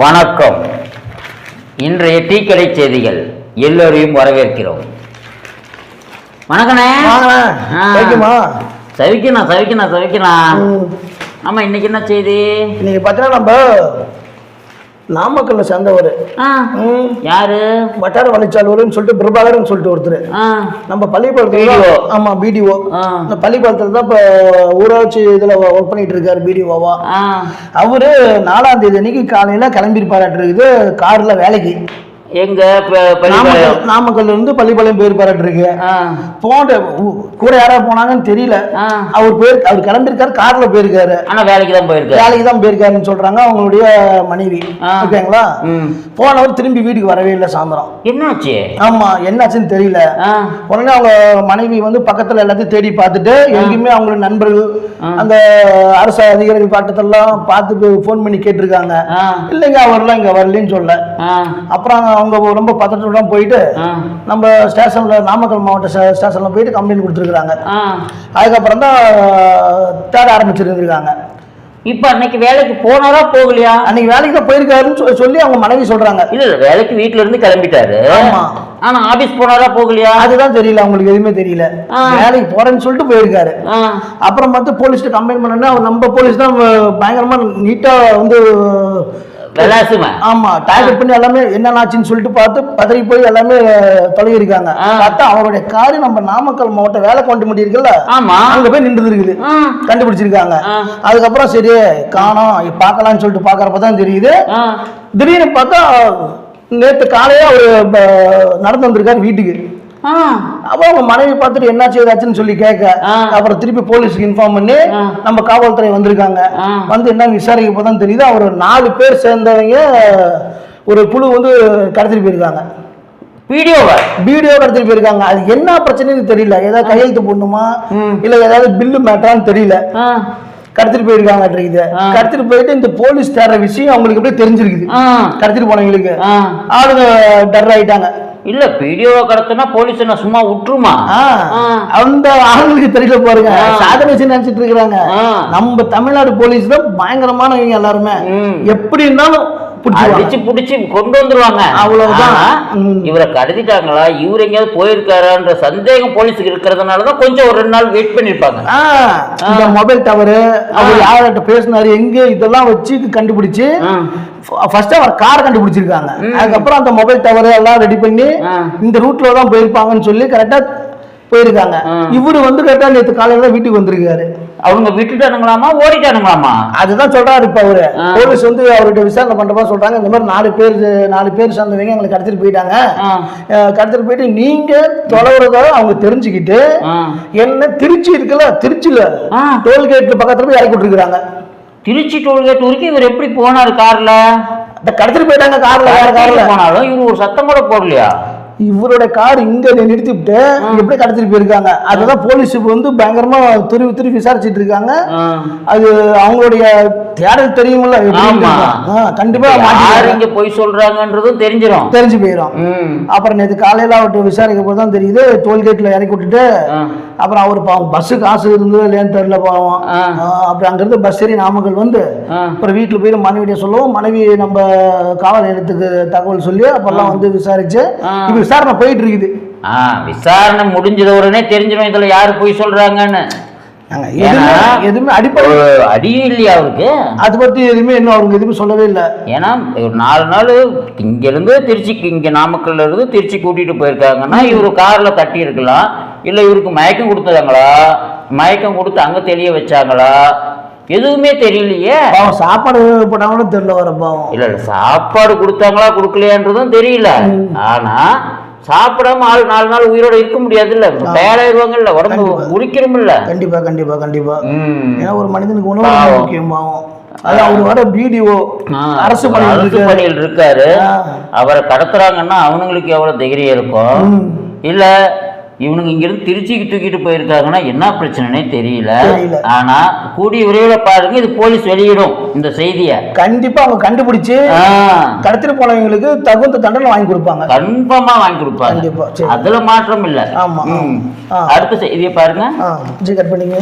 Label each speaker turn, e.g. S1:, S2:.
S1: வணக்கம். இன்றைய டீ கடை செய்திகள் எல்லோரையும் வரவேற்கிறோம். வணக்கண்ணே. சவிக்கணும். ஆமா, இன்னைக்கு என்ன செய்தி?
S2: இன்னைக்கு பார்த்தீங்கன்னா நம்ம நாமக்கல்ல சேர்ந்தவர்
S1: யாரு?
S2: வட்டார வழிச்சாளர்னு சொல்லிட்டு பிரபாகரன் சொல்லிட்டு ஒருத்தர் நம்ம பள்ளிப்பாளத்துல. ஆமா, பிடிஓ. இந்த பள்ளிப்பாளத்துல தான் இப்ப ஊராட்சி இதுல ஒர்க் பண்ணிட்டு இருக்காரு பிடிஓவா. அவரு 4ஆம் தேதி அன்னைக்கு காலையில கிளம்பியிருப்பாராட்டு கார்ல வேலைக்கு.
S1: எங்க?
S2: நாமக்கல்ல இருந்து பள்ளிப்பாளையம் போயிருப்பாராட்டு இருக்கு. போன கூட யாரா போனாங்கன்னு தெரியல. அவர் கிளம்பிருக்காரு, கார்ல போயிருக்காரு.
S1: ஆனா வேலைக்கு தான்
S2: போயிருக்காருன்னு சொல்றாங்க அவங்களுடைய மனைவி. ஓகேங்களா? போனவர் திரும்பி வீட்டுக்கு வரவே இல்லை. சாயந்தரம்
S1: என்னாச்சு?
S2: ஆமா, என்னாச்சுன்னு தெரியல. உடனே அவங்க மனைவி பக்கத்துல எல்லாத்தையும் தேடி பார்த்துட்டு எங்கேயுமே அவங்களோட நண்பர்கள் அந்த அரசு அதிகாரிகள் பாட்டத்தெல்லாம் பார்த்துட்டு போன் பண்ணி கேட்டிருக்காங்க. இல்லைங்க, அவர்லாம் இங்க வரலன்னு சொல்ல. அப்புறம் அவங்க ரொம்ப பதட்டத்துடன் போயிட்டு நம்ம ஸ்டேஷன்ல, நாமக்கல் மாவட்ட ஸ்டேஷன்ல போயிட்டு கம்ப்ளைண்ட் கொடுத்துருக்காங்க. அதுக்கப்புறம் தான் தேட ஆரம்பிச்சிருக்காங்க.
S1: இப்ப அன்னைக்கு வேலைக்கு போனாரா போகலையா?
S2: அன்னைக்கு வேலைக்கு தான் போயிருக்காருன்னு சொல்லி அவங்க மனைவி சொல்றாங்க.
S1: இல்ல, வேலைக்கு வீட்டுல இருந்து கிளம்பிட்டாரு. ஆனா ஆபீஸ் போனாரா போகலையா
S2: அதுதான் தெரியல. அவங்களுக்கு எதுவுமே தெரியல. வேலைக்கு போறேன்னு சொல்லிட்டு போயிருக்காரு. அப்புறம் பார்த்து போலீஸ்ட்டு கம்ப்ளைண்ட் பண்ணா நம்ம போலீஸ் தான் பயங்கரமா நீட்டா ஆமா டார்கெட் பண்ணி எல்லாமே என்னன்னாச்சுன்னு சொல்லிட்டு பார்த்து பதறி போய் எல்லாமே தொலைவி இருக்காங்க. பார்த்தா அவருடைய காரு நம்ம நாமக்கல் மாவட்ட வேலை கொண்டு முடியிருக்குல்ல, அங்க போய் நின்று இருக்குது. கண்டுபிடிச்சிருக்காங்க. அதுக்கப்புறம் சரி காணோம் பார்க்கலாம்னு சொல்லிட்டு பாக்குறப்பதான் தெரியுது. திடீர்னு பார்த்தா நேற்று காலையே அவரு நடந்து வந்திருக்காரு வீட்டுக்கு. அப்போ அவங்க மனைவி பார்த்துட்டு என்னாச்சு ஏதாச்சுன்னு சொல்லி கேட்க, அப்புறம் திருப்பி போலீஸுக்கு இன்ஃபார்ம் பண்ணி நம்ம காவல்துறை வந்திருக்காங்க. வந்து என்ன விசாரிக்க போதான் தெரியுது, அவர் 4 பேர் சேர்ந்தவங்க ஒரு குழு கடத்திட்டு போயிருக்காங்க. வீடியோ கடத்திட்டு போயிருக்காங்க. அது என்ன பிரச்சனைன்னு தெரியல. ஏதாவது கையெழுத்து போடணுமா இல்ல ஏதாவது பில்லு மேட்டரான்னு தெரியல. கடத்திட்டு போயிருக்காங்க. கடத்திட்டு போயிட்டு இந்த போலீஸ் தேடுற விஷயம் அவங்களுக்கு எப்படி தெரிஞ்சிருக்குது. கடத்திட்டு போனவங்களுக்கு ஆளுங்க டர் ஆயிட்டாங்க.
S1: இல்ல, வீடியோவை கடத்தினா போலீஸ் என்ன சும்மா விட்டுருமா?
S2: அந்த ஆளுங்களுக்கு தெரியல பாருங்க. சாதனை நினைச்சிட்டு இருக்கிறாங்க. நம்ம தமிழ்நாடு போலீஸ் தான் பயங்கரமானவங்க. எல்லாருமே எப்படி இருந்தாலும்
S1: புடிச்சு கொண்டு வந்துருவாங்க. அவ்வளவுதான். இவரை கடத்திட்டாங்களா, இவர் எங்கேயாவது போயிருக்காரான்ற சந்தேகம் போலீஸுக்கு இருக்கிறதுனாலதான் கொஞ்சம் ஒரு 2 நாள் வெயிட் பண்ணிருப்பாங்க.
S2: இந்த மொபைல் டவர் அவர் யார்கிட்ட பேசினாரு எங்க இதெல்லாம் வச்சு கண்டுபிடிச்சு ஃபர்ஸ்ட் அவர் கார் கண்டுபிடிச்சிருக்காங்க. அதுக்கப்புறம் அந்த மொபைல் டவர் எல்லாம் ரெடி பண்ணி இந்த ரூட்ல தான் போயிருப்பாங்கன்னு சொல்லி கரெக்டா போயிருக்காங்க. இவரு கரெக்டா நேற்று காலையில வீட்டுக்கு வந்திருக்காரு.
S1: அவங்க விட்டுட்டானுங்களாமா ஓடிட்டானுங்களாமா
S2: அதுதான் சொல்றாரு. இப்ப அவரு போலீஸ் அவர்கிட்ட விசாரணை பண்றப்ப சொல்றாங்க, இந்த மாதிரி 4 பேர் சேர்ந்தவங்க எங்களை கடத்திட்டு போயிட்டாங்க. கடத்திட்டு போயிட்டு நீங்க தொலைவுறத அவங்க தெரிஞ்சுக்கிட்டு என்ன திருச்சி இருக்குல்ல, திருச்சியில டோல்கேட்ல பக்கத்துல போய் இறக்கி விட்டுருக்காங்க.
S1: திருச்சி டோல்கேட் வரைக்கும் இவர் எப்படி போனாரு? கார்ல
S2: கடத்திட்டு போயிட்டாங்க. கார்ல
S1: போனாலும் இவரு ஒரு சத்தம் கூட போடலையா?
S2: இவரோட கார் இங்க நிறுத்திவிட்டு எப்படி கடத்திட்டு போயிருக்காங்க. அதுதான் போலீஸுக்கு பயங்கரமா துருவி விசாரிச்சுட்டு இருக்காங்க. அது அவங்களுடைய தேடல் தெரியுமில்ல. கண்டிப்பா
S1: இங்க போய் சொல்றாங்கன்றதும் தெரிஞ்சு
S2: போயிடும். அப்புறம் நேற்று காலையில அவர்கிட்ட விசாரிக்க போதுதான் தெரியுது டோல்கேட்ல இறக்கி விட்டுட்டு அப்புறம் அவரு பாவம் பஸ் காசு இருந்தது இல்லையான்னு தெரியல பாவம். அப்புறம் அங்கிருந்து பஸ் ஏறி நாமக்கல் அப்புறம் வீட்டுல போய் மனைவிய சொல்லுவோம். மனைவி நம்ம காவல் நிலையத்துக்கு தகவல் சொல்லி அப்பெல்லாம் விசாரிச்சு விசாரணை போயிட்டு இருக்குது.
S1: விசாரணை முடிஞ்சத உடனே தெரிஞ்சிடும் இதுல யாரு போய் சொல்றாங்கன்னு.
S2: எதுவுமே அடிப்படை
S1: அடியும் இல்லையா அவருக்கு?
S2: அதை பத்தி எதுவுமே இன்னும் அவருக்கு எதுவுமே சொல்லவே இல்லை.
S1: ஏன்னா ஒரு 4 நாள் இங்க இருந்து திருச்சிக்கு, இங்க நாமக்கல்ல இருந்து திருச்சி கூட்டிட்டு போயிருக்காங்கன்னா இவரு கார்ல தட்டி இருக்கலாம். இல்ல இவருக்கு மயக்கம் கொடுத்தாங்களா, மயக்கம் கொடுத்து அங்க தெளிய வச்சாங்களா, எதுவுமே தெரியலையே.
S2: சாப்பாடு போட்டாங்களும் தெரியல வர பாவம்.
S1: இல்ல சாப்பாடு கொடுத்தாங்களா கொடுக்கலையான்றதும் தெரியல. ஆனா சாப்பிடாம 4 நாள் உயிரோட இருக்க முடியாது. இல்ல தயாராயிருவாங்கல்ல, உடம்பு முடிக்கிறோம் இல்ல.
S2: கண்டிப்பா. ஏன்னா ஒரு மனிதனுக்கு உணவு முக்கியம். அவர் வர பிடிஓ அரசு பணியில்
S1: இருக்காரு. அவரை கடத்துறாங்கன்னா அவனுங்களுக்கு எவ்வளவு தைரியம் இருக்கும். இல்ல இவனுக்கு இங்கிருந்து திருச்சிக்கு தூக்கிட்டு போயிருக்காங்கன்னா என்ன பிரச்சனைனே தெரியல. ஆனா கூடிய விரைவில் பாருங்க, இது போலீஸ் வெளியிடும் இந்த செய்தியை.
S2: கண்டிப்பா அவங்க கண்டுபிடிச்சு கடத்திட்டு போனவங்களுக்கு தகுந்த தண்டனை வாங்கி கொடுப்பாங்க.
S1: கன்ஃபார்மா வாங்கி கொடுப்பாங்க. அதுல மாற்றம் இல்ல.
S2: ஆமா.
S1: அடுத்த செய்தியை பாருங்க.
S2: கட் பண்ணிங்க.